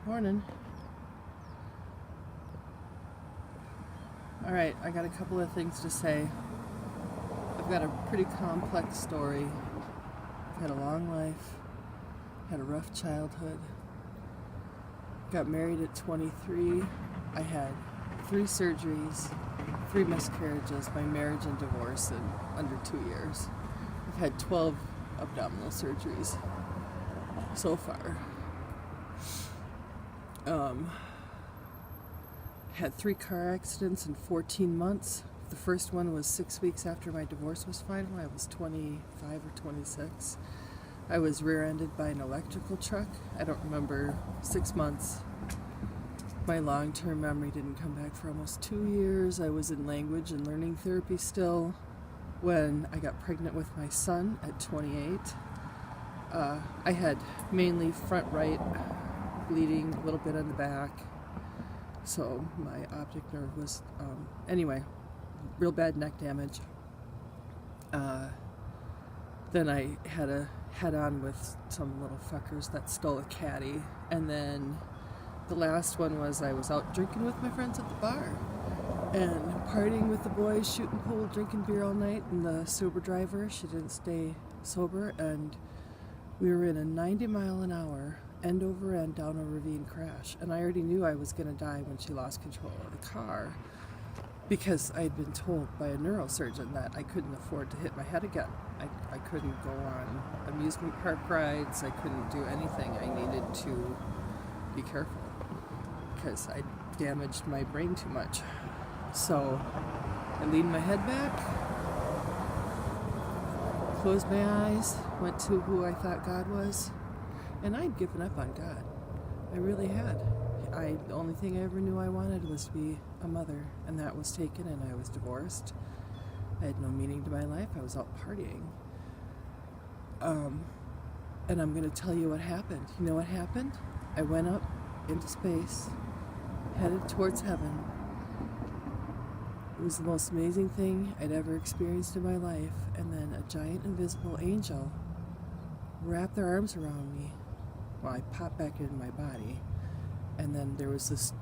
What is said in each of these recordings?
Morning. Alright, I got a couple of things to say. I've got a pretty complex story. I've had a long life, had a rough childhood, got married at 23. I had 3 surgeries, 3 miscarriages, my marriage and divorce in under 2 years. I've had 12 abdominal surgeries so far. Had 3 car accidents in 14 months. The first one was 6 weeks after my divorce was final. I was 25 or 26. I was rear-ended by an electrical truck. I don't remember 6 months. My long-term memory didn't come back for almost 2 years. I was in language and learning therapy still when I got pregnant with my son at 28. I had mainly front right bleeding, a little bit on the back. So my optic nerve was, anyway, real bad neck damage. Then I had a head-on with some little fuckers that stole a caddy. And then the last one was I was out drinking with my friends at the bar and partying with the boys, shooting pool, drinking beer all night. And the sober driver, she didn't stay sober, and we were in a 90-mile-an-hour end-over-end down a ravine crash. And I already knew I was going to die when she lost control of the car because I had been told by a neurosurgeon that I couldn't afford to hit my head again. I couldn't go on amusement park rides. I couldn't do anything. I needed to be careful because I damaged my brain too much. So I leaned my head back, closed my eyes, went to who I thought God was, and I'd given up on God. I really had. The only thing I ever knew I wanted was to be a mother, and that was taken, and I was divorced. I had no meaning to my life. I was out partying. And I'm going to tell you what happened. You know what happened? I went up into space, headed towards heaven. It was the most amazing thing I'd ever experienced in my life, and then a giant invisible angel wrapped their arms around me. Well, I popped back into my body, and then there was this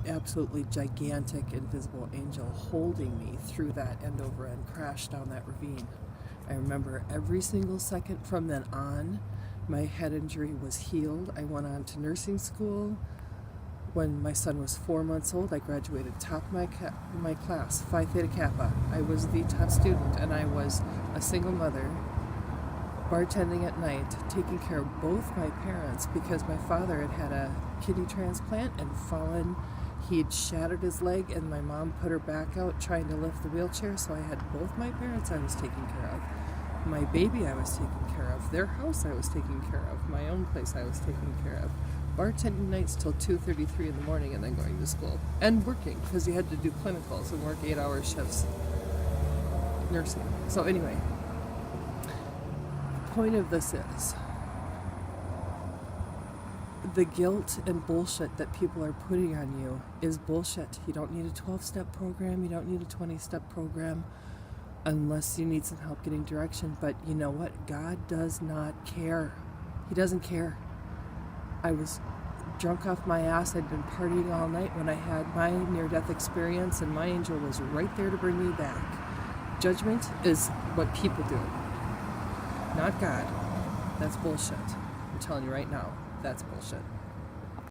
absolutely gigantic invisible angel holding me through that end-over-end crash down that ravine. I remember every single second from then on. My head injury was healed. I went on to nursing school. When my son was 4 months old, I graduated top of my class, Phi Theta Kappa. I was the top student, and I was a single mother, bartending at night, taking care of both my parents because my father had had a kidney transplant and fallen. He'd shattered his leg, and my mom put her back out trying to lift the wheelchair, so I had both my parents I was taking care of. My baby I was taking care of. Their house I was taking care of. My own place I was taking care of. Bartending nights till 2:33 in the morning and then going to school. And working, because you had to do clinicals and work 8-hour shifts. Nursing. So anyway, the point of this is the guilt and bullshit that people are putting on you is bullshit. You don't need a 12-step program. You don't need a 20-step program unless you need some help getting direction. But you know what? God does not care. He doesn't care. I was drunk off my ass. I'd been partying all night when I had my near-death experience, and my angel was right there to bring me back. Judgment is what people do, not God. That's bullshit. I'm telling you right now, that's bullshit.